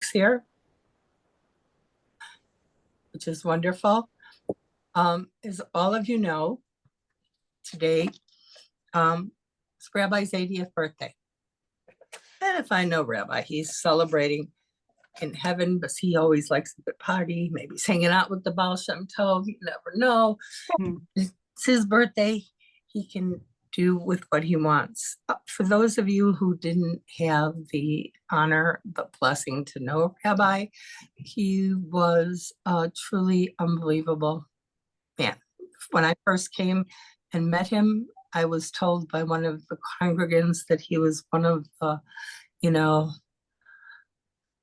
weeks here, which is wonderful. As all of you know, today it's Rabbi's 80th birthday. And if I know Rabbi, he's celebrating in heaven, but he always likes a good party. Maybe he's hanging out with the Baal Shem Tov. You never know. It's his birthday. He can do with what he wants. For those of you who didn't have the honor, the blessing to know Rabbi, he was a truly unbelievable man. When I first came and met him, I was told by one of the congregants that he was one of the,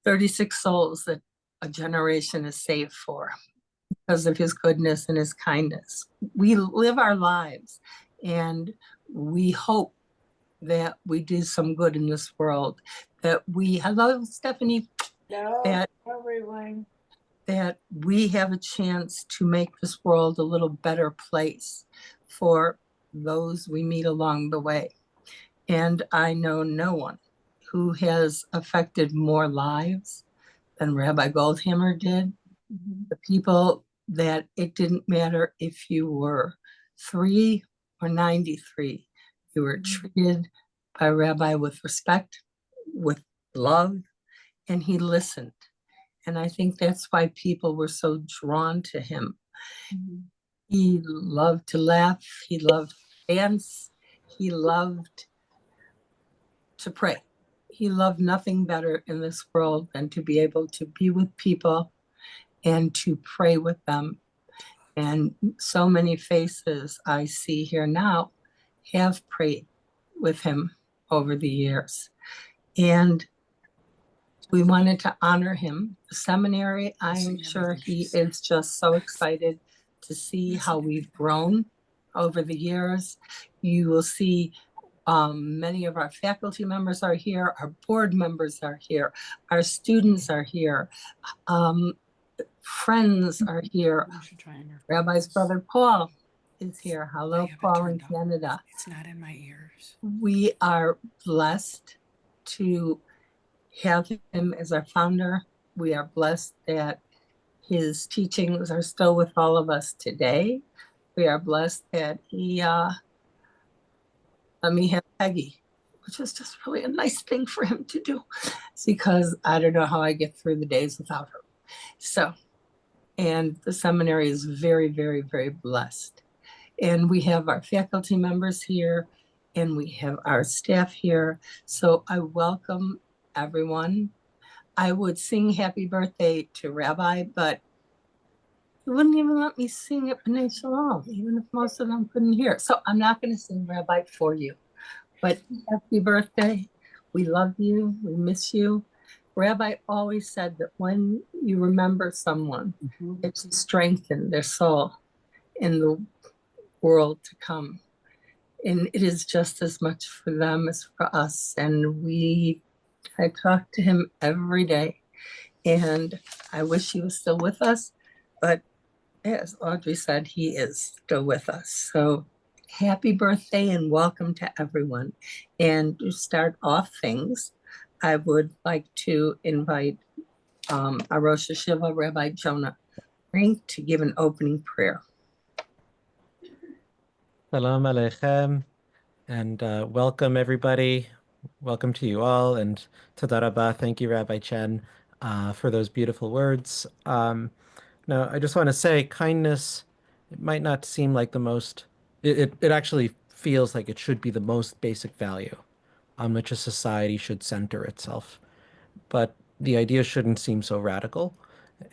36 souls that a generation is saved for because of his goodness and his kindness. We live our lives and we hope that we do some good in this world, that we, hello, Stephanie, that we have a chance to make this world a little better place for those we meet along the way. And I know no one who has affected more lives than Rabbi Goldhamer did. The people that it didn't matter if you were 3 or 93, you were treated by Rabbi with respect, with love, and he listened. And I think that's why people were so drawn to him. He loved to laugh, he loved to dance, he loved to pray. He loved nothing better in this world than to be able to be with people and to pray with them. And so many faces I see here now have prayed with him over the years. And we wanted to honor him. The seminary, I'm sure he is just so excited to see how we've grown over the years. You will see many of our faculty members are here, our board members are here, our students are here, friends are here. Rabbi's brother Paul is here. Hello, Paul in Canada. It's not in my ears. We are blessed to have him as our founder. We are blessed that his teachings are still with all of us today. We are blessed that he let me have Peggy, which is just really a nice thing for him to do because I don't know how I get through the days without her. So, and the seminary is very, very, very blessed. And we have our faculty members here and we have our staff here. So I welcome everyone. I would sing happy birthday to Rabbi, but he wouldn't even let me sing at B'nai Shalom, even if most of them couldn't hear. So I'm not going to sing Rabbi for you, but happy birthday. We love you. We miss you. Rabbi always said that when you remember someone, it should strengthen their soul in the world to come. And it is just as much for them as for us. And I talk to him every day. And I wish he was still with us, but as Audrey said, he is still with us. So happy birthday and welcome to everyone. And to start off things, I would like to invite our Rosh Hashiva, Rabbi Jonah Rink, to give an opening prayer. Shalom Aleichem, and welcome everybody. Welcome to you all, and Toda Rabba. Thank you, Rabbi Chen, for those beautiful words. Now, I just want to say kindness, it might not seem like the most, it actually feels like it should be the most basic value on which a society should center itself. But the idea shouldn't seem so radical.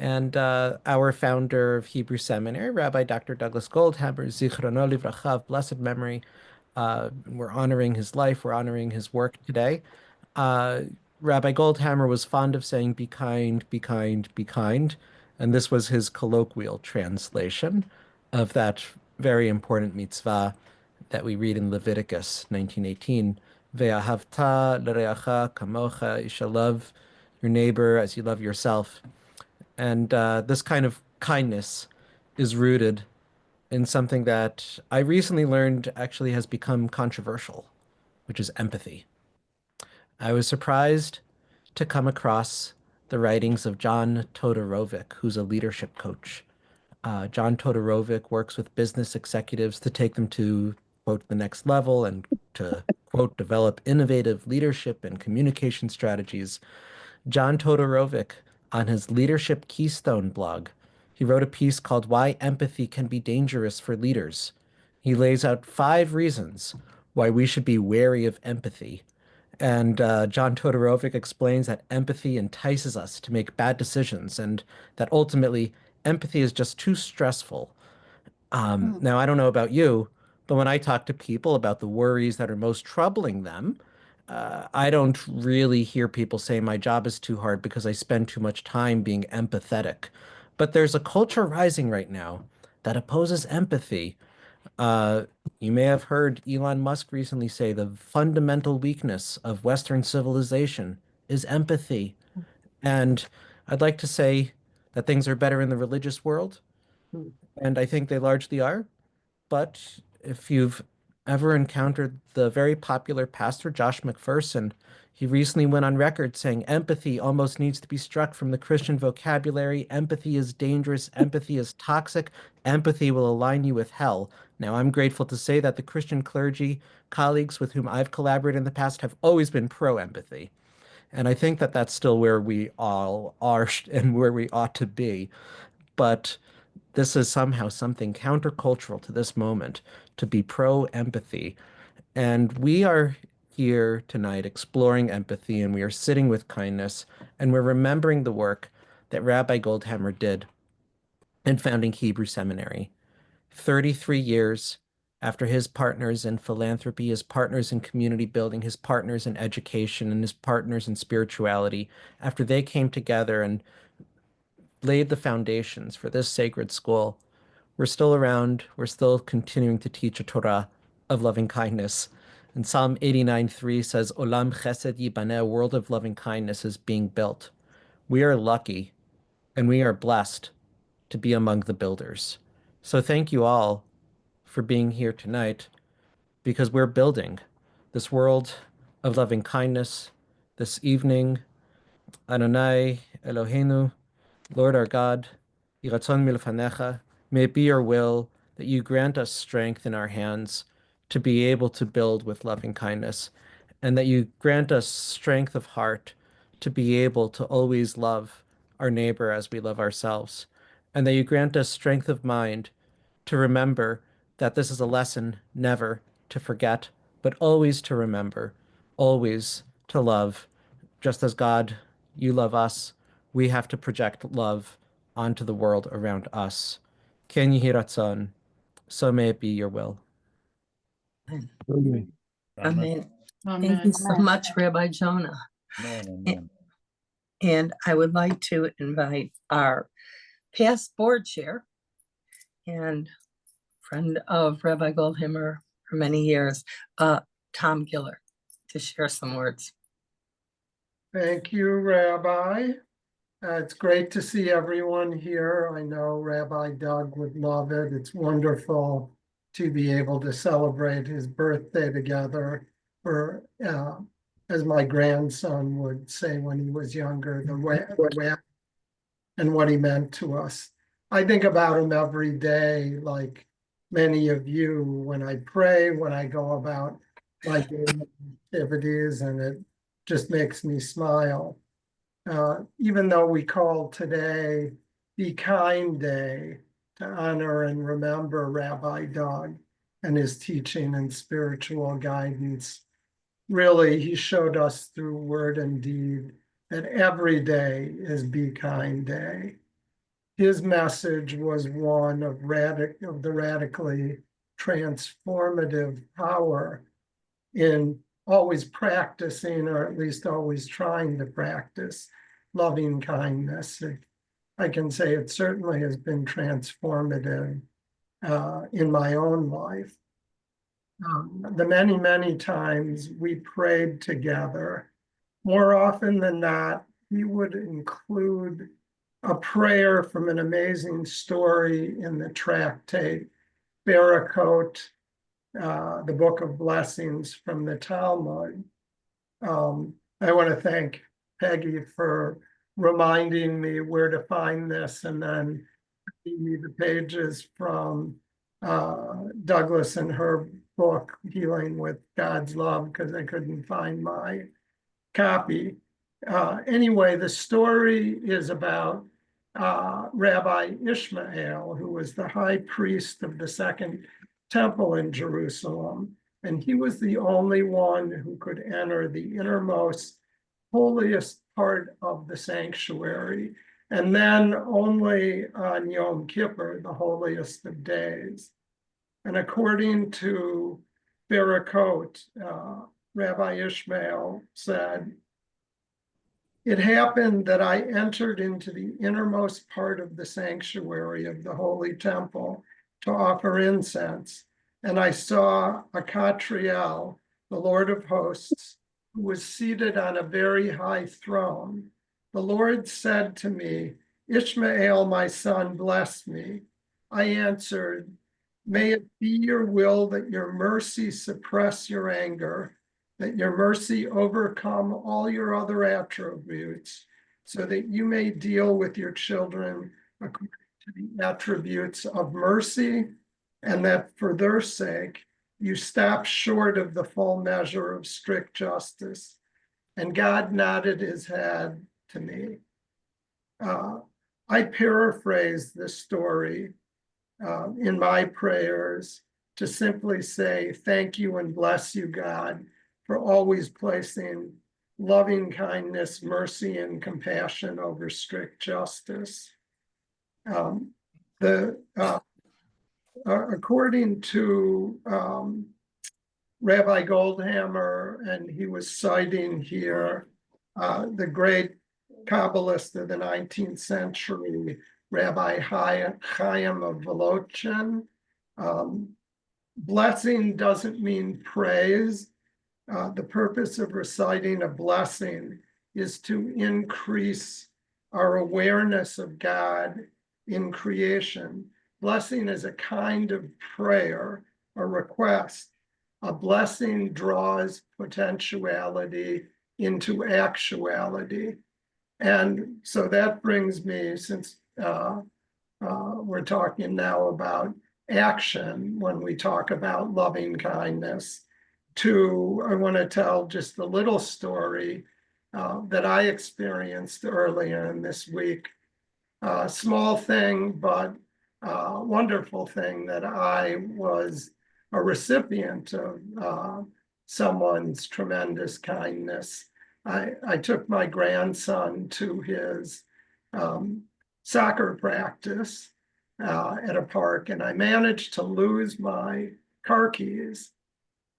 And our founder of Hebrew Seminary, Rabbi Dr. Douglas Goldhamer, Zichrono Livracha, of blessed memory, we're honoring his life, we're honoring his work today. Rabbi Goldhamer was fond of saying, be kind, be kind, be kind. And this was his colloquial translation of that very important mitzvah that we read in Leviticus 19:18. Ve'ahavta l'reacha kamocha, you shall love your neighbor as you love yourself. And this kind of kindness is rooted in something that I recently learned actually has become controversial, which is empathy. I was surprised to come across the writings of John Todorovic, who's a leadership coach. John Todorovic works with business executives to take them to, quote, the next level and to, quote, develop innovative leadership and communication strategies. John Todorovic, on his Leadership Keystone blog, he wrote a piece called Why Empathy Can Be Dangerous for Leaders. He lays out 5 reasons why we should be wary of empathy. And John Todorovic explains that empathy entices us to make bad decisions and that ultimately empathy is just too stressful. Now, I don't know about you, but when I talk to people about the worries that are most troubling them, I don't really hear people say my job is too hard because I spend too much time being empathetic. But there's a culture rising right now that opposes empathy. Uh, you may have heard Elon Musk recently say the fundamental weakness of Western civilization is empathy. And I'd like to say that things are better in the religious world, and I think they largely are. But if you've ever encountered the very popular pastor Josh McPherson, he recently went on record saying empathy almost needs to be struck from the Christian vocabulary. Empathy is dangerous. Empathy is toxic. Empathy will align you with hell. Now, I'm grateful to say that the Christian clergy colleagues with whom I've collaborated in the past have always been pro-empathy. And I think that that's still where we all are and where we ought to be. But this is somehow something countercultural to this moment to be pro-empathy. And we are here tonight exploring empathy, and we are sitting with kindness, and we're remembering the work that Rabbi Goldhamer did in founding Hebrew Seminary. 33 years after his partners in philanthropy, his partners in community building, his partners in education, and his partners in spirituality, after they came together and laid the foundations for this sacred school, we're still around. We're still continuing to teach a Torah of loving kindness. And Psalm 89:3 says, Olam chesed yibaneh, a world of loving kindness is being built. We are lucky and we are blessed to be among the builders. So thank you all for being here tonight because we're building this world of loving kindness this evening. Adonai Eloheinu, Lord our God, Yiratzon milfanecha, may it be your will that you grant us strength in our hands to be able to build with loving kindness, and that you grant us strength of heart to be able to always love our neighbor as we love ourselves, and that you grant us strength of mind to remember that this is a lesson never to forget, but always to remember, always to love, just as God, you love us, we have to project love onto the world around us. Ken Yehi Ratzon, so may it be your will. Amen. Amen. Thank you so much, Rabbi Jonah. And I would like to invite our past board chair and friend of Rabbi Goldhamer for many years, Tom Giller, to share some words. Thank you, Rabbi. It's great to see everyone here. I know Rabbi Doug would love it. It's wonderful to be able to celebrate his birthday together, or as my grandson would say when he was younger, the way and what he meant to us. I think about him every day, like many of you, when I pray, when I go about my daily activities, and it just makes me smile. Even though we call today Be Kind Day to honor and remember Rabbi Doug and his teaching and spiritual guidance, really, he showed us through word and deed that every day is Be Kind Day. His message was one of the radically transformative power in always practicing, or at least always trying to practice, loving kindness. I can say it certainly has been transformative in my own life. The many, many times we prayed together, more often than not, he would include a prayer from an amazing story in the tractate, Barakot, the Book of Blessings from the Talmud. I want to thank Peggy for reminding me where to find this, and then giving me the pages from Douglas and her book, Healing with God's Love, because I couldn't find my copy. Anyway, the story is about Rabbi Ishmael, who was the high priest of the Second Temple in Jerusalem. And he was the only one who could enter the innermost, holiest part of the sanctuary, and then only on Yom Kippur, the holiest of days. And according to Barakot, Rabbi Ishmael said, "It happened that I entered into the innermost part of the sanctuary of the holy temple to offer incense, and I saw Akatriel, the Lord of hosts, who was seated on a very high throne. The Lord said to me, 'Ishmael, my son, bless me.' I answered, 'May it be your will that your mercy suppress your anger, that your mercy overcome all your other attributes, so that you may deal with your children according to the attributes of mercy, and that for their sake you stop short of the full measure of strict justice.' And God nodded his head to me." I paraphrase this story in my prayers to simply say, "Thank you and bless you, God, for always placing loving kindness, mercy, and compassion over strict justice." According to Rabbi Goldhamer, and he was citing here the great Kabbalist of the 19th century, Rabbi Chaim of Volochin, blessing doesn't mean praise. The purpose of reciting a blessing is to increase our awareness of God in creation. Blessing is a kind of prayer, a request. A blessing draws potentiality into actuality. And so that brings me, since we're talking now about action when we talk about loving kindness, I want to tell just a little story that I experienced earlier in this week. Small thing, but wonderful thing, that I was a recipient of someone's tremendous kindness. I took my grandson to his soccer practice at a park, and I managed to lose my car keys.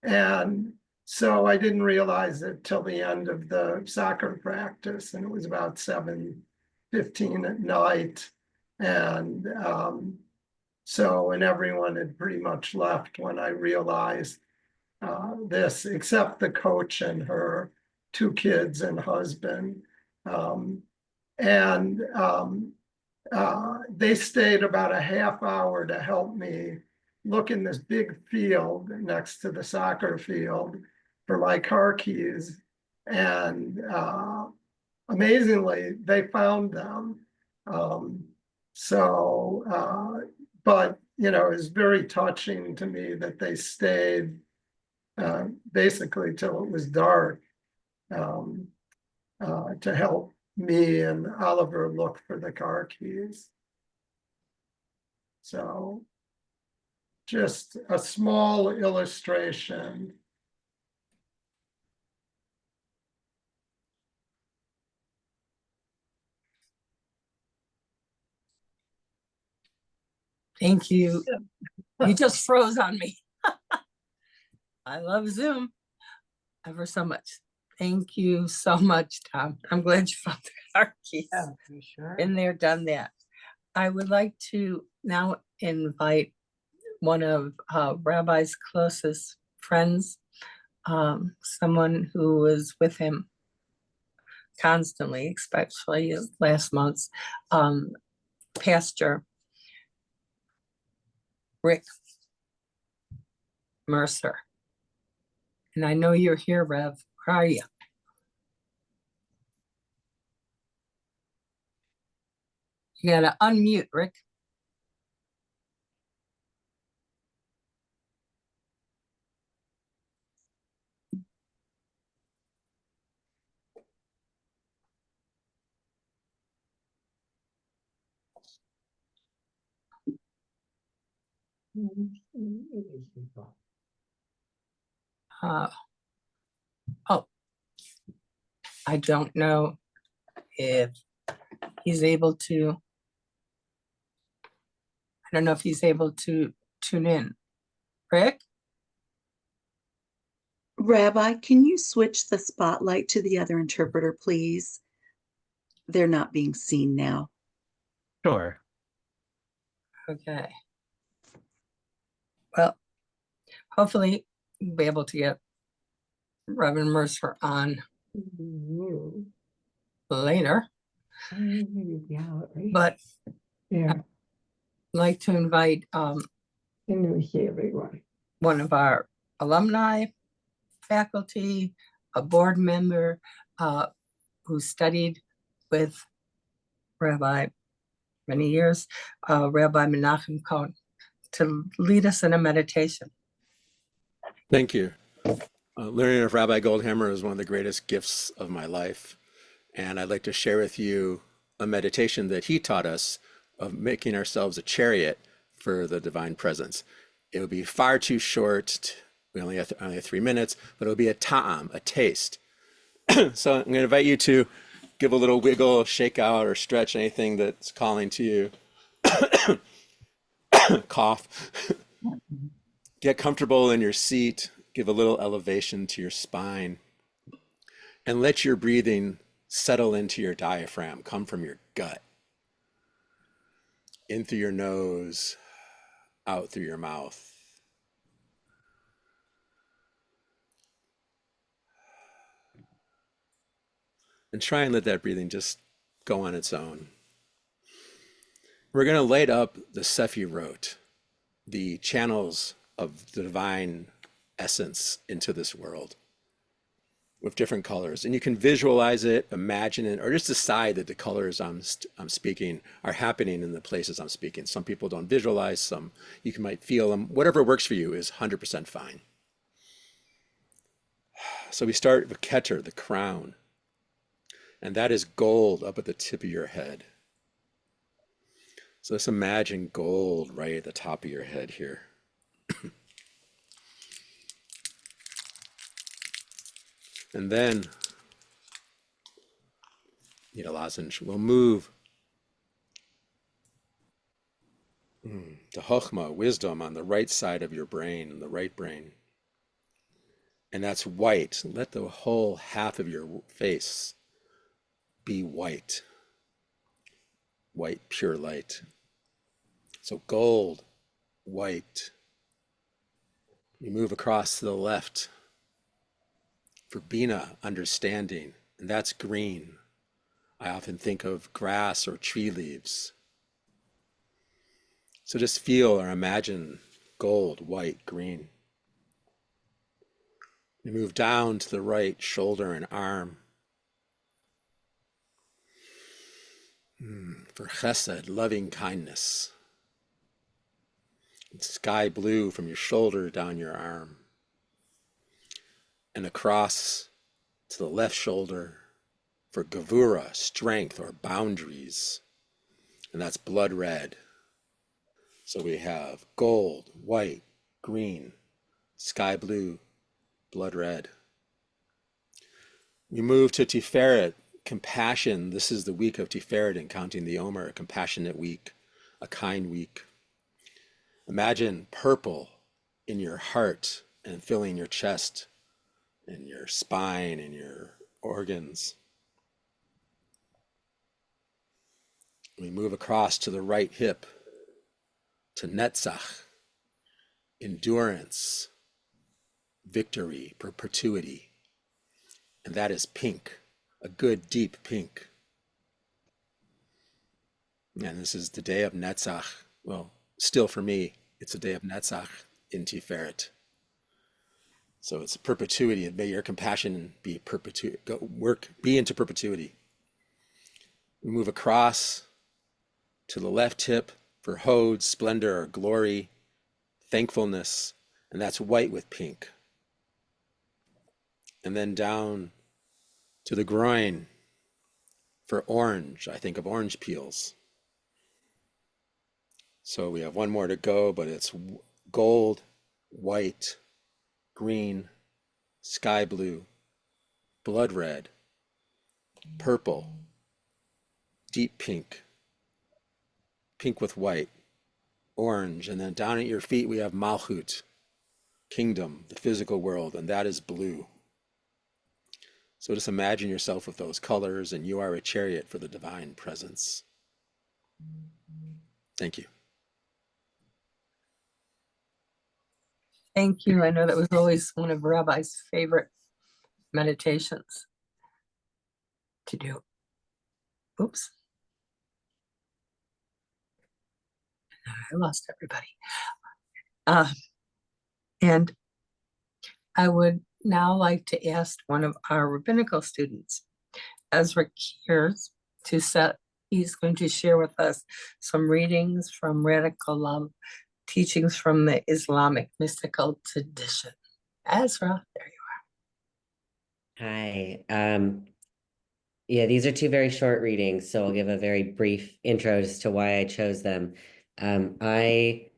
And so I didn't realize it till the end of the soccer practice, and it was about 7:15 at night. And and everyone had pretty much left when I realized this, except the coach and her 2 kids and husband. They stayed about a half hour to help me look in this big field next to the soccer field for my car keys. And amazingly, they found them. But, it's very touching to me that they stayed basically till it was dark to help me and Oliver look for the car keys. So just a small illustration. Thank you. You just froze on me. I love Zoom ever so much. Thank you so much, Tom. I'm glad you found the car keys. Yeah, for sure. Been there, done that. I would like to now invite one of Rabbi's closest friends, someone who was with him constantly, especially last month's Pastor Rick Mercer. And I know you're here, Rev. How are you? You gotta unmute, Rick. Uh, oh, I don't know if he's able to. I don't know if he's able to tune in. Rick? Rabbi, can you switch the spotlight to the other interpreter, please? They're not being seen now. Sure. Okay. Well, hopefully we'll be able to get Reverend Mercer on later. But Yeah, I'd like to invite and we see everyone. one of our alumni, faculty, a board member who studied with Rabbi many years, Rabbi Menachem Cohen, to lead us in a meditation. Thank you. Learning of Rabbi Goldhamer is one of the greatest gifts of my life. And I'd like to share with you a meditation that he taught us of making ourselves a chariot for the divine presence. It would be far too short. We only have 3 minutes, but it will be a ta'am, a taste. So I'm going to invite you to give a little wiggle, shake out, or stretch anything that's calling to you. Cough. Get comfortable in your seat. Give a little elevation to your spine. And let your breathing settle into your diaphragm, come from your gut. In through your nose, out through your mouth. And try and let that breathing just go on its own. We're going to light up the Sephirot, the channels of the divine essence into this world with different colors. And you can visualize it, imagine it, or just decide that the colors I'm speaking are happening in the places I'm speaking. Some people don't visualize, some you might feel them. Whatever works for you is 100% fine. So we start with Keter, the crown. And that is gold up at the tip of your head. So let's imagine gold right at the top of your head here. And then, need a lozenge, we'll move to Chokhmah, wisdom, on the right side of your brain, the right brain. And that's white. Let the whole half of your face be white. White, pure light. So gold, white. We move across to the left for Bina, understanding, and that's green. I often think of grass or tree leaves. So just feel or imagine gold, white, green. We move down to the right, shoulder and arm. For chesed, loving kindness. It's sky blue from your shoulder down your arm. And across to the left shoulder for gevura, strength or boundaries. And that's blood red. So we have gold, white, green, sky blue, blood red. We move to Tiferet, compassion. This is the week of Tiferet and counting the Omer, a compassionate week, a kind week. Imagine purple in your heart and filling your chest and your spine and your organs. We move across to the right hip to Netzach, endurance, victory, perpetuity. And that is pink, a good deep pink. And this is the day of Netzach. Well, still for me, it's a day of Netzach in Tiferet. So it's perpetuity, and may your compassion be be into perpetuity. We move across to the left hip for hod, splendor, or glory, thankfulness, and that's white with pink. And then down to the groin for orange. I think of orange peels. So we have one more to go, but it's gold, white, green, sky blue, blood red, purple, deep pink, pink with white, orange, and then down at your feet we have Malchut, kingdom, the physical world, and that is blue. So just imagine yourself with those colors, and you are a chariot for the divine presence. Thank you. Thank you. I know that was always one of Rabbi's favorite meditations to do. Oops. I lost everybody. And I would now like to ask one of our rabbinical students, Ezra Kiers, he's going to share with us some readings from Radical Love, teachings from the Islamic mystical tradition. Ezra, there you Hi. Yeah, these are two very short readings, so I'll give a very brief intro as to why I chose them. I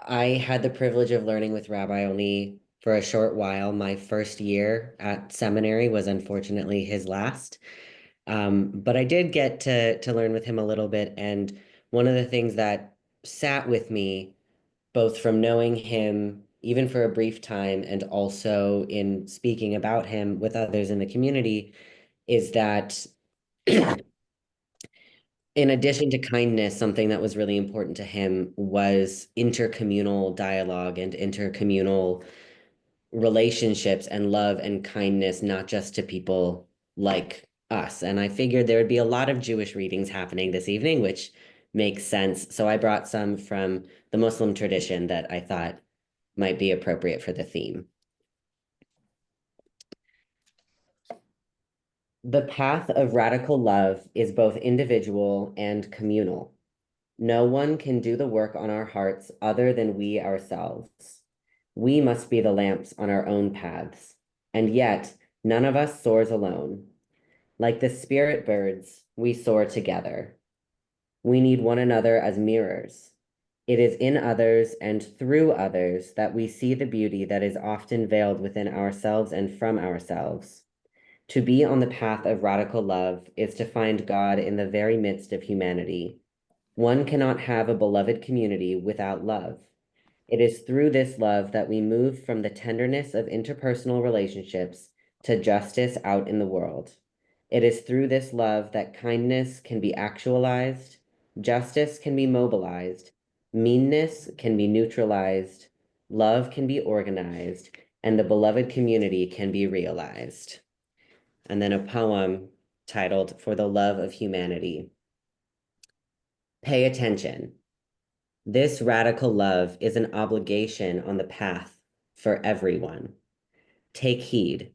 had the privilege of learning with Rabbi only for a short while. My first year at seminary was unfortunately his last. But I did get to learn with him a little bit, and one of the things that sat with me, both from knowing him even for a brief time and also in speaking about him with others in the community, is that in addition to kindness, something that was really important to him was intercommunal dialogue and intercommunal relationships and love and kindness, not just to people like us. And I figured there would be a lot of Jewish readings happening this evening, which makes sense. So I brought some from the Muslim tradition that I thought might be appropriate for the theme. The path of radical love is both individual and communal. No one can do the work on our hearts other than we ourselves. We must be the lamps on our own paths, and yet none of us soars alone. Like the spirit birds, we soar together. We need one another as mirrors. It is in others and through others that we see the beauty that is often veiled within ourselves and from ourselves. To be on the path of radical love is to find God in the very midst of humanity. One cannot have a beloved community without love. It is through this love that we move from the tenderness of interpersonal relationships to justice out in the world. It is through this love that kindness can be actualized, justice can be mobilized, meanness can be neutralized, love can be organized, and the beloved community can be realized. And then a poem titled For the Love of Humanity. Pay attention. This radical love is an obligation on the path for everyone. Take heed.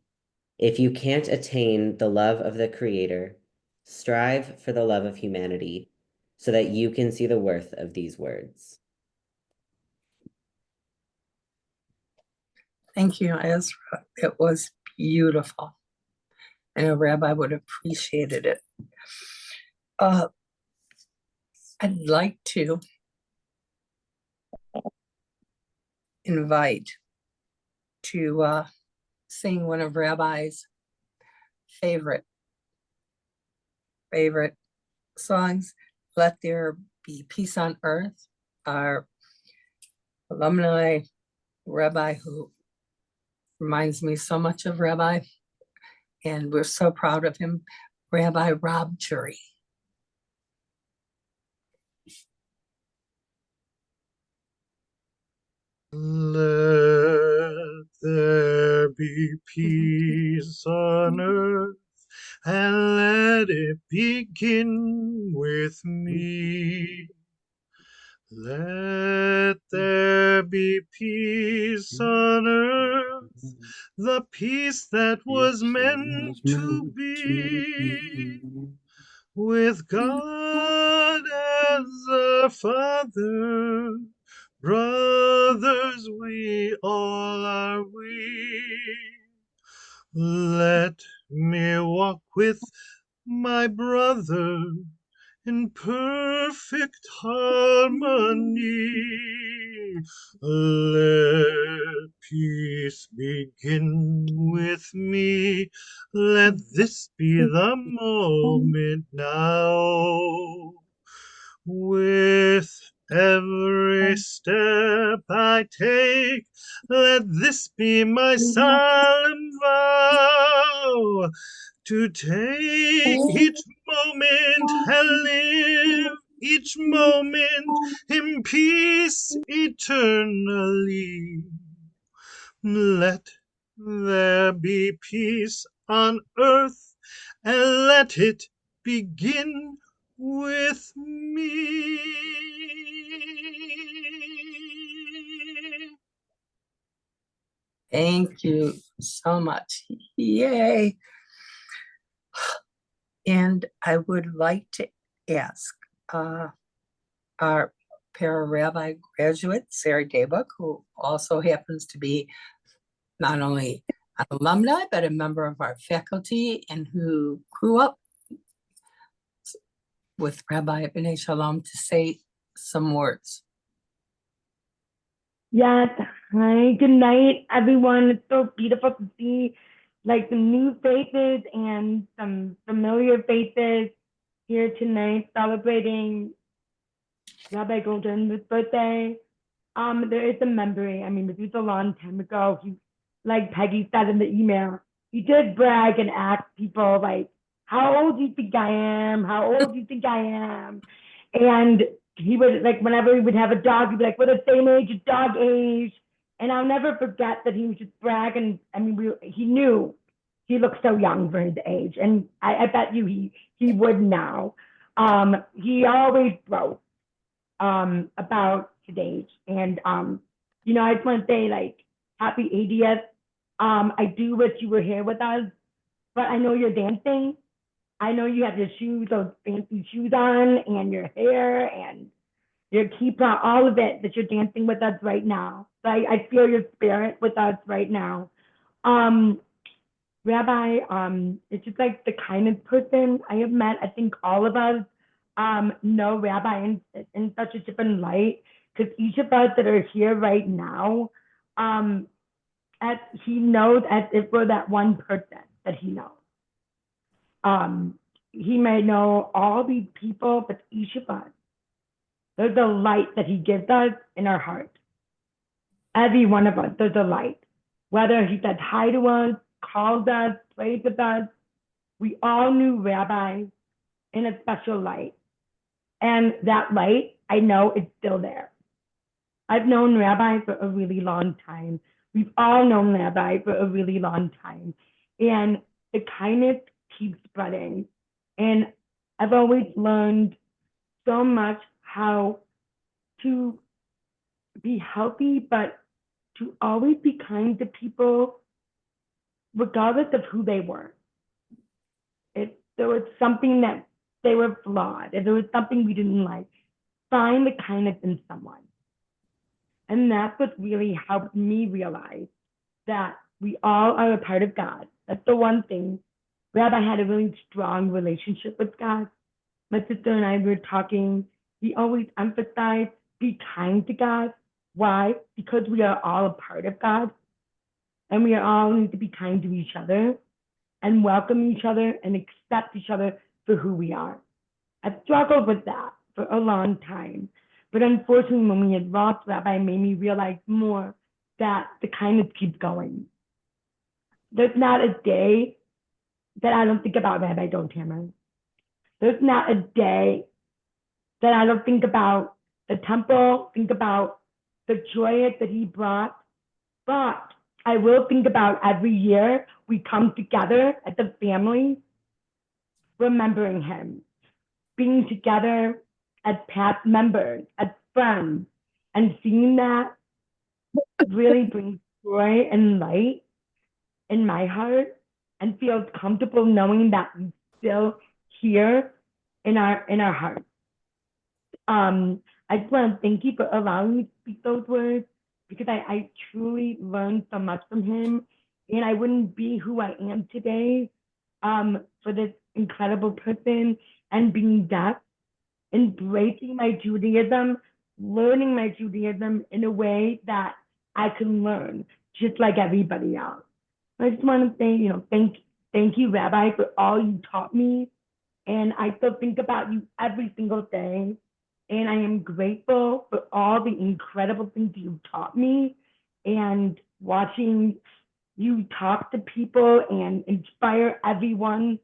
If you can't attain the love of the Creator, strive for the love of humanity so that you can see the worth of these words. Thank you, Ezra. It was beautiful. I know Rabbi would have appreciated it. I'd like to invite to sing one of Rabbi's favorite songs, Let There Be Peace on Earth. Our alumni Rabbi, who reminds me so much of Rabbi, and we're so proud of him, Rabbi Rob Jury. Let there be peace on earth, and let it begin with me. Let there be peace on earth, the peace that was meant to be, with God our Father, brothers we all are we. Let me walk with my brother in perfect harmony. Let peace begin with me. Let this be the moment now. With every step I take, let this be my solemn vow, to take each moment and live each moment in peace eternally. Let there be peace on earth, and let it begin with me. Thank you so much. Yay. And I would like to ask our para-rabbi graduate, Sarah Dabuk, who also happens to be not only an alumni, but a member of our faculty and who grew up with Rabbi B'nai Shalom, to say some words. Yes. Hi, good night, everyone. It's so beautiful to see like some new faces and some familiar faces here tonight celebrating Rabbi Goldhamer's birthday. There is a memory. I mean, this was a long time ago. He, like Peggy said in the email, he did brag and ask people like, how old do you think I am? How old do you think I am? And he would, like, whenever he would have a dog, he'd be like, we're the same age, dog age. And I'll never forget that he was just bragging. I mean, he knew he looked so young for his age. And I bet you he would now. He always wrote about his age. And, you know, I just want to say, like, happy 80th. I do wish you were here with us, but I know you're dancing. I know you have your shoes, those fancy shoes on, and your hair and your kippah, all of it, that you're dancing with us right now. So I feel your spirit with us right now. Rabbi, it's just like the kindest person I have met. I think all of us know Rabbi in such a different light, because each of us that are here right now, as he knows as if we're that one person that he knows. He may know all these people, but each of us, there's a light that he gives us in our heart. Every one of us, there's a light. Whether he says hi to us, calls us, prays with us, we all knew Rabbi in a special light. And that light, I know it's still there. I've known Rabbi for a really long time. We've all known Rabbi for a really long time. And the kindness keeps spreading. And I've always learned so much how to be healthy, but to always be kind to people, regardless of who they were. If there was something that they were flawed, if there was something we didn't like, find the kindness in someone. And that's what really helped me realize that we all are a part of God. That's the one thing. Rabbi had a really strong relationship with God. My sister and I were talking. He always emphasized, be kind to God. Why? Because we are all a part of God. And we all need to be kind to each other and welcome each other and accept each other for who we are. I've struggled with that for a long time. But unfortunately, when we had lost Rabbi, it made me realize more that the kindness keeps going. There's not a day that I don't think about Rabbi Goldhamer. There's not a day that I don't think about the temple, think about the joy that he brought. But I will think about every year we come together as a family, remembering him, being together as past members, as friends, and seeing that really brings joy and light in my heart, and feels comfortable knowing that he's still here in our hearts. I just want to thank you for allowing me to speak those words, because I truly learned so much from him, and I wouldn't be who I am today for this incredible person, and being deaf, embracing my Judaism, learning my Judaism in a way that I can learn just like everybody else. I just want to say, thank you, Rabbi, for all you taught me. And I still think about you every single day. And I am grateful for all the incredible things you've taught me, and watching you talk to people and inspire everyone.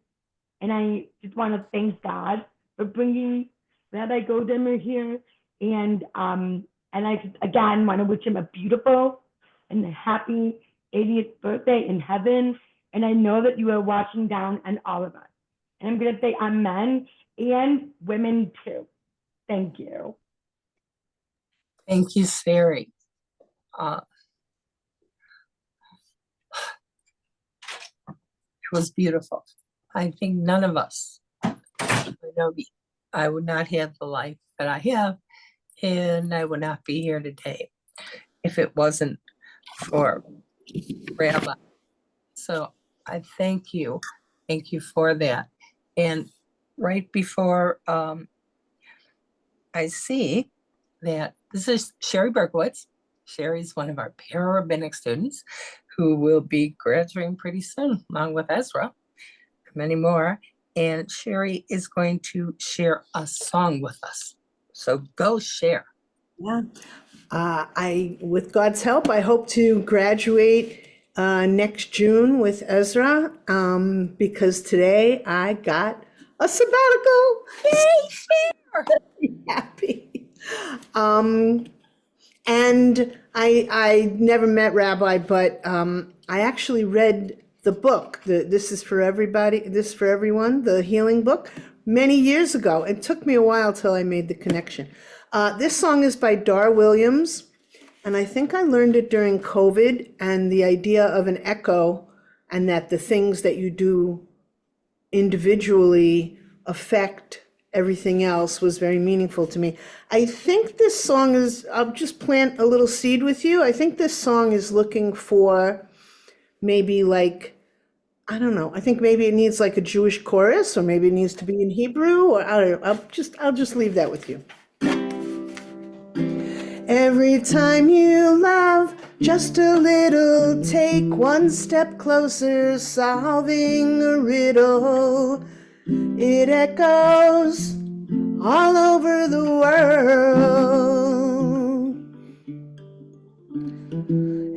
And I just want to thank God for bringing Rabbi Goldhamer here. And I just, again, want to wish him a beautiful and happy 80th birthday in heaven. And I know that you are watching down on all of us. And I'm going to say amen, and women too. Thank you. Thank you, Sari. It was beautiful. I think none of us, I know me, I would not have the life that I have, and I would not be here today if it wasn't for Rabbi. So I thank you for that. And right before I see that this is Sherry Berkowitz. Sherry's one of our para-rabbinic students who will be graduating pretty soon, along with Ezra and many more. And Sherry is going to share a song with us. So go share. Yeah, with God's help, I hope to graduate next June with Ezra, because today I got a sabbatical. Yay, share! Happy. And I never met Rabbi, but I actually read the book. This is for everybody. This is for everyone. The healing book, many years ago. It took me a while till I made the connection. This song is by Dar Williams, and I think I learned it during COVID, and the idea of an echo, and that the things that you do individually affect everything else, was very meaningful to me. I think this song is, I'll just plant a little seed with you. I think this song is looking for maybe like, I don't know, I think maybe it needs like a Jewish chorus, or maybe it needs to be in Hebrew, or I don't know. I'll just leave that with you. Every time you love just a little, take one step closer, solving a riddle. It echoes all over the world.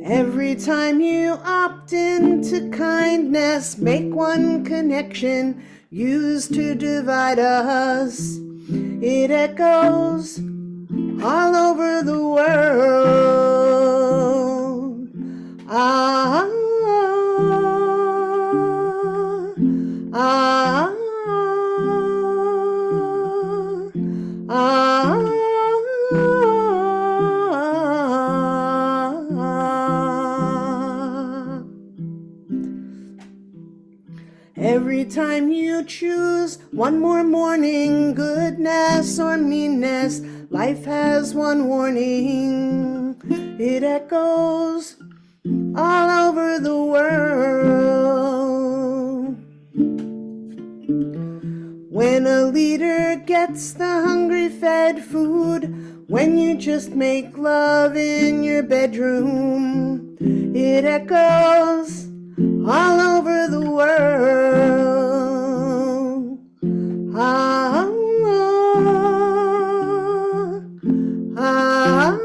Every time you opt into kindness, make one connection used to divide us. It echoes all over the world. Ah, ah, ah, ah. Every time you choose one more morning, goodness or meanness, life has one warning. It echoes all over the world. When a leader gets the hungry fed food, when you just make love in your bedroom, it echoes all over the world. Ah, ah, ah,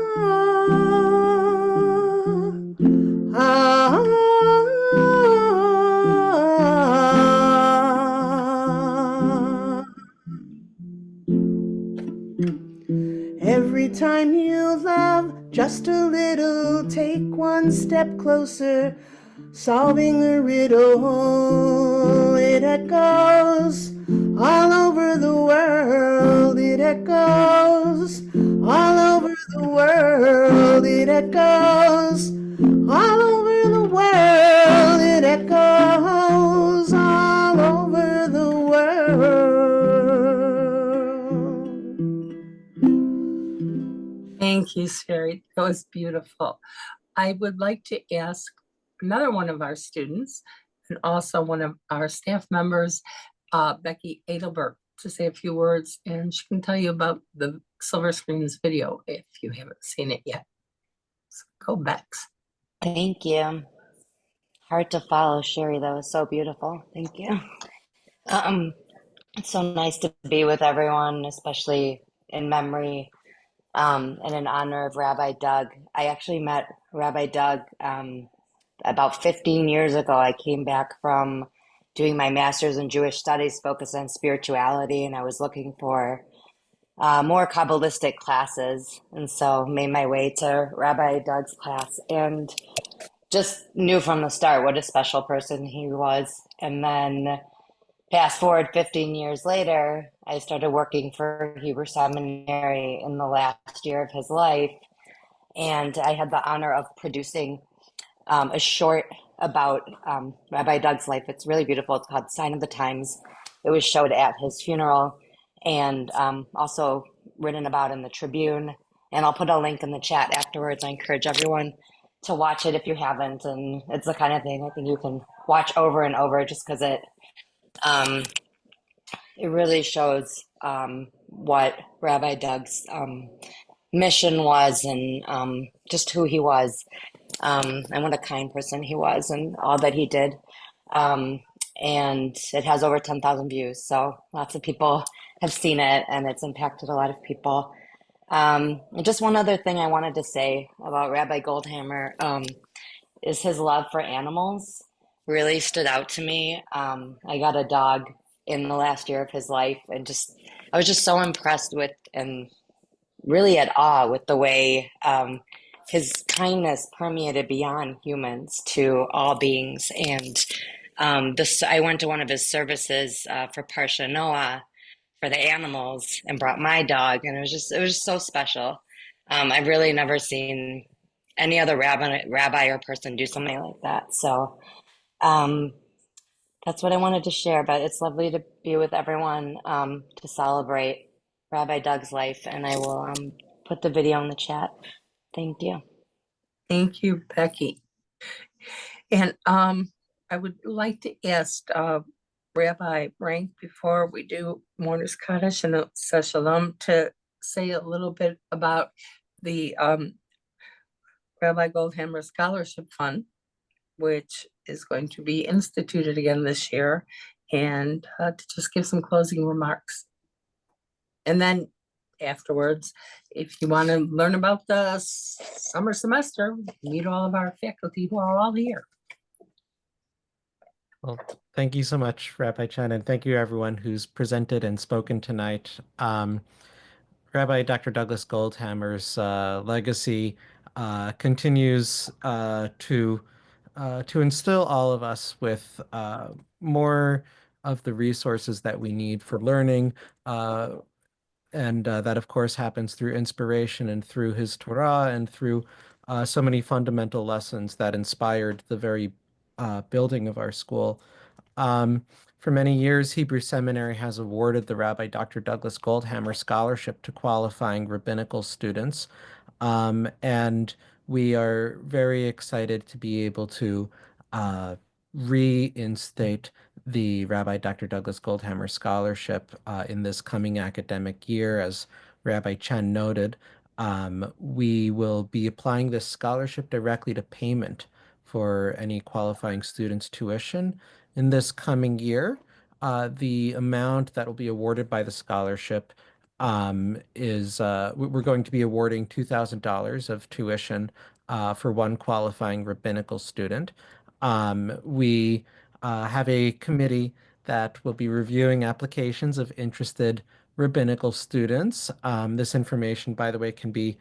ah. Every time you love just a little, take one step closer, solving a riddle. It echoes all over the world. It echoes all over the world. It echoes all over the world. It echoes all over the world. Thank you, Sherry. That was beautiful. I would like to ask another one of our students and also one of our staff members, Becky Adelberg, to say a few words, and she can tell you about the Silver Screens video if you haven't seen it yet. So go, Bex. Thank you. Hard to follow, Sherry. That was so beautiful. Thank you. It's so nice to be with everyone, especially in memory and in honor of Rabbi Doug. I actually met Rabbi Doug about 15 years ago. I came back from doing my master's in Jewish studies focused on spirituality, and I was looking for more Kabbalistic classes, and so made my way to Rabbi Doug's class and just knew from the start what a special person he was. And then fast forward 15 years later, I started working for Hebrew Seminary in the last year of his life, and I had the honor of producing a short about Rabbi Doug's life. It's really beautiful. It's called Sign of the Times. It was showed at his funeral and also written about in the Tribune. And I'll put a link in the chat afterwards. I encourage everyone to watch it if you haven't. And it's the kind of thing I think you can watch over and over just because it really shows what Rabbi Doug's mission was and just who he was. And what a kind person he was and all that he did. And it has over 10,000 views. So lots of people have seen it and it's impacted a lot of people. And just one other thing I wanted to say about Rabbi Goldhamer is his love for animals really stood out to me. I got a dog in the last year of his life and I was just so impressed with and really at awe with the way his kindness permeated beyond humans to all beings. And I went to one of his services for Parsha Noah for the animals and brought my dog, and it was just so special. I've really never seen any other rabbi or person do something like that. So that's what I wanted to share. But it's lovely to be with everyone to celebrate Rabbi Doug's life, and I will put the video in the chat. Thank you. Thank you, Becky. And I would like to ask Rabbi Rank, before we do Mourner's Kaddish and Shalom, to say a little bit about the Rabbi Goldhamer Scholarship Fund, which is going to be instituted again this year, and to just give some closing remarks. And then afterwards, if you want to learn about the summer semester, meet all of our faculty who are all here. Well, thank you so much, Rabbi Chen, and thank you everyone who's presented and spoken tonight. Rabbi Dr. Douglas Goldhamer's legacy continues to instill all of us with more of the resources that we need for learning, and that, of course, happens through inspiration and through his Torah and through so many fundamental lessons that inspired the very building of our school. For many years, Hebrew Seminary has awarded the Rabbi Dr. Douglas Goldhamer Scholarship to qualifying rabbinical students. And we are very excited to be able to reinstate the Rabbi Dr. Douglas Goldhamer Scholarship in this coming academic year. As Rabbi Chen noted, we will be applying this scholarship directly to payment for any qualifying student's tuition in this coming year. The amount that will be awarded by the scholarship is we're going to be awarding $2,000 of tuition for one qualifying rabbinical student. We have a committee that will be reviewing applications of interested rabbinical students. This information, by the way, can be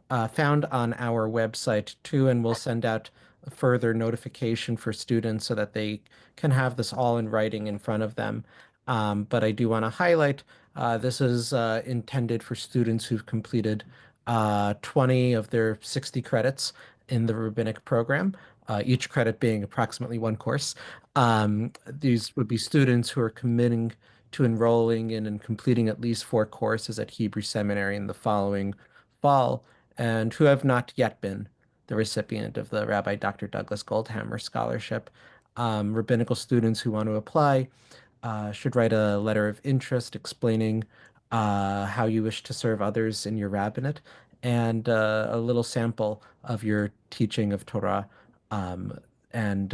found on our website too, and we'll send out a further notification for students so that they can have this all in writing in front of them. But I do want to highlight this is intended for students who've completed 20 of their 60 credits in the rabbinic program, each credit being approximately one course. These would be students who are committing to enrolling in and completing at least 4 courses at Hebrew Seminary in the following fall. and who have not yet been the recipient of the Rabbi Dr. Douglas Goldhamer Scholarship. Rabbinical students who want to apply should write a letter of interest explaining how you wish to serve others in your rabbinate and a little sample of your teaching of Torah. And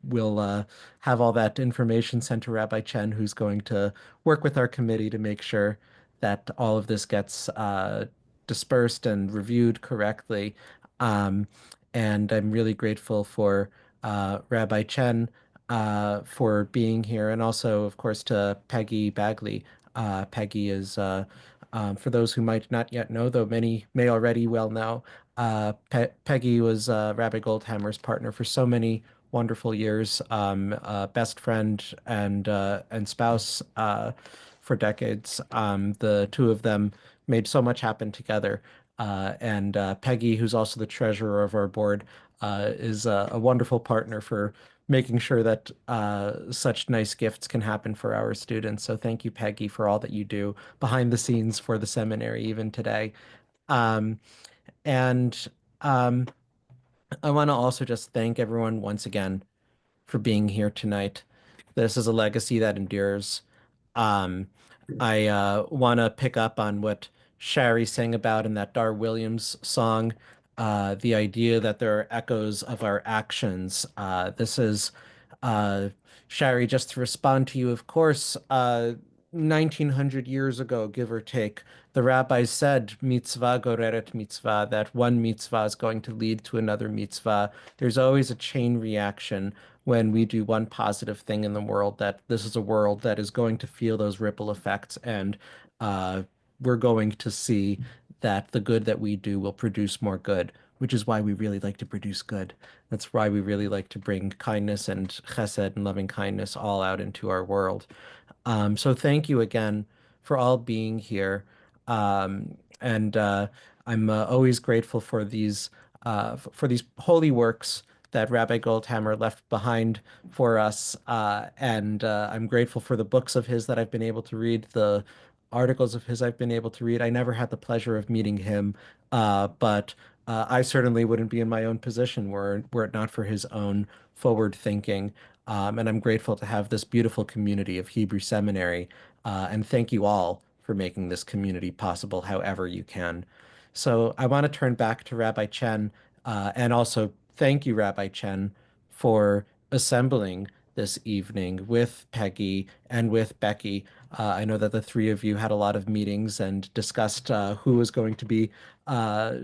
we'll have all that information sent to Rabbi Chen, who's going to work with our committee to make sure that all of this gets dispersed and reviewed correctly. And I'm really grateful for Rabbi Chen for being here, and also, of course, to Peggy Bagley. Peggy is, for those who might not yet know, though many may already well know, Peggy was Rabbi Goldhamer's partner for so many wonderful years, best friend and spouse for decades. The two of them made so much happen together. And Peggy, who's also the treasurer of our board, is a wonderful partner for making sure that such nice gifts can happen for our students. So thank you, Peggy, for all that you do behind the scenes for the seminary, even today. And I want to also just thank everyone once again for being here tonight. This is a legacy that endures. I want to pick up on what Shari sang about in that Dar Williams song, the idea that there are echoes of our actions. This is Shari, just to respond to you, of course, 1900 years ago, give or take, the rabbis said, mitzvah goreret mitzvah, that one mitzvah is going to lead to another mitzvah. There's always a chain reaction when we do one positive thing in the world, that this is a world that is going to feel those ripple effects, and we're going to see that the good that we do will produce more good, which is why we really like to produce good. That's why we really like to bring kindness and chesed and loving kindness all out into our world. So thank you again for all being here. And I'm always grateful for these holy works that Rabbi Goldhamer left behind for us. And I'm grateful for the books of his that I've been able to read, the articles of his I've been able to read. I never had the pleasure of meeting him, but I certainly wouldn't be in my own position were it not for his own forward thinking. And I'm grateful to have this beautiful community of Hebrew Seminary. And thank you all for making this community possible however you can. So I want to turn back to Rabbi Chen, and also thank you, Rabbi Chen, for assembling this evening with Peggy and with Becky. I know that the three of you had a lot of meetings and discussed who was going to be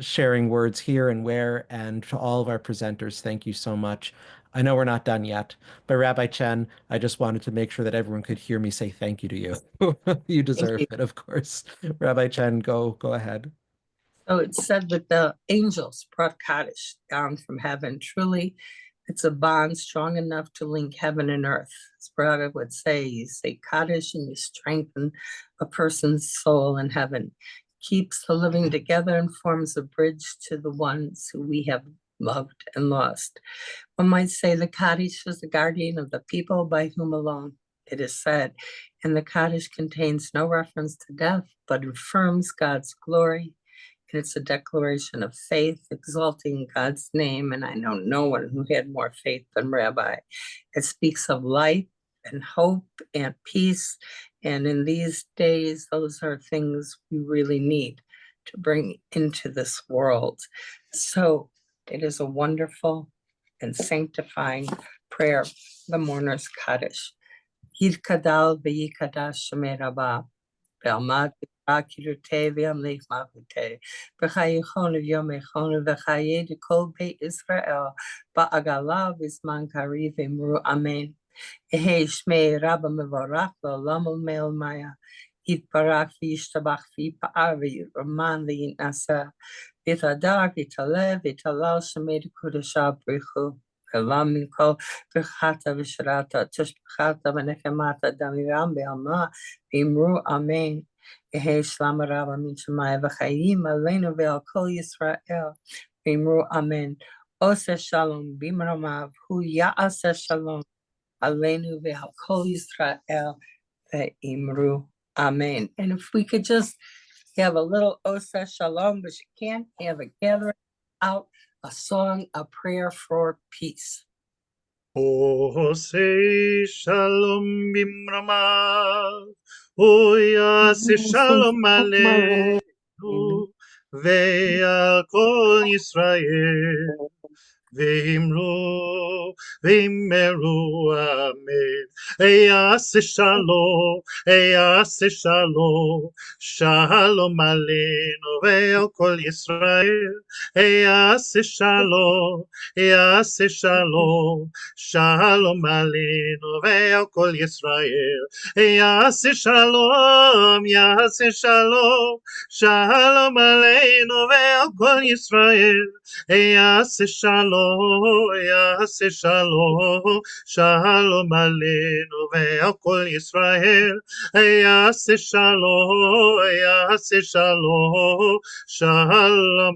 sharing words here and where. And to all of our presenters, thank you so much. I know we're not done yet, but Rabbi Chen, I just wanted to make sure that everyone could hear me say thank you to you. You deserve it, of course. Rabbi Chen, go ahead. So it's said that the angels brought Kaddish down from heaven. Truly, it's a bond strong enough to link heaven and earth. As Rabbi would say, you say Kaddish and you strengthen a person's soul in heaven. Keeps the living together and forms a bridge to the ones who we have loved and lost. One might say the Kaddish is the guardian of the people by whom alone it is said, and the Kaddish contains no reference to death, but affirms God's glory. And it's a declaration of faith, exalting God's name, and I know no one who had more faith than Rabbi. It speaks of life and hope and peace, and in these days, those are things we really need to bring into this world. So it is a wonderful and sanctifying prayer, the mourner's Kaddish. Yidkadal v'yikadash shemei Rabbah, ve'almad v'akirutei v'yamlich malchutei, v'chayichon v'yomechon v'chayei d'kol beit Israel, ba'agala v'zman kariv v'imru amen. Ehei shmei Rabbah mevorach v'olam u'me'ol maya, yitbarach v'yishtabach v'yipa'ar v'yiraman v'yitnasa, v'yitadak v'yitalev v'yitalal shemei d'kudashah brichu. Minko v'chata v'shrata tishbchata v'nechemata damiram be'alma v'imru amen. Ehei shlama Rabbah min Shemaya v'chayim aleinu ve'al kol Yisrael v'imru amen. Oseh shalom b'imramav hu ya'aseh shalom aleinu ve'al kol Yisrael ve'imru amen. And if we could just have a little Osa Shalom, but you can't have a gathering out a song, a prayer for peace. Ose shalom bimrama, oyase shalom aleinu, ve'al kol Yisrael. Vimru, vimeru, amen. Eyase shalom, shalom aleinu ve'al kol Yisrael. Eyase shalom, shalom aleinu ve'al kol Yisrael. Eyase shalom, shalom aleinu ve'al kol Yisrael. Eyase shalom aleinu ve'al kol Yisrael. Eyase shalom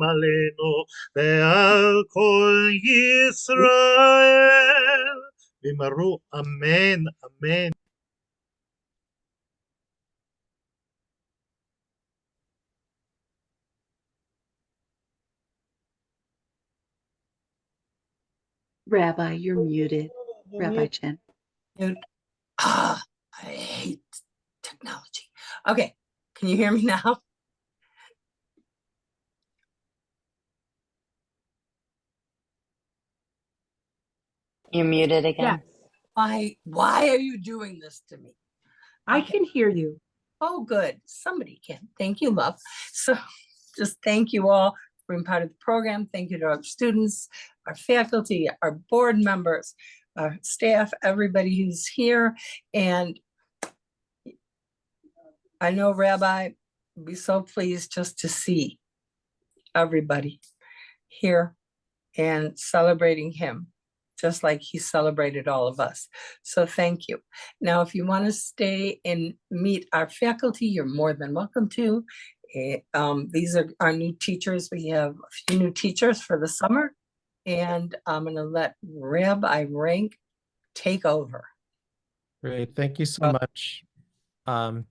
aleinu ve'al kol Yisrael. Vimaru, amen, amen. Rabbi, you're muted. Rabbi Chen. I hate technology. Okay, can you hear me now? You're muted again. Why are you doing this to me? I can hear you. Oh, good. Somebody can. Thank you, love. So just thank you all for being part of the program. Thank you to our students, our faculty, our board members, our staff, everybody who's here. And I know Rabbi would be so pleased just to see everybody here and celebrating him, just like he celebrated all of us. So thank you. Now, if you want to stay and meet our faculty, you're more than welcome to. These are our new teachers. We have a few new teachers for the summer, and I'm going to let Rabbi Rank take over. Great, thank you so much. Hold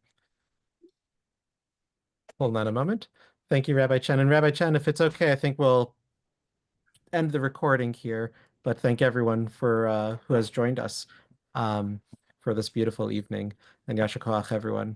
on a moment. Thank you, Rabbi Chen. And Rabbi Chen, if it's okay, I think we'll end the recording here, but thank everyone for who has joined us for this beautiful evening. And Yasher Koach, everyone.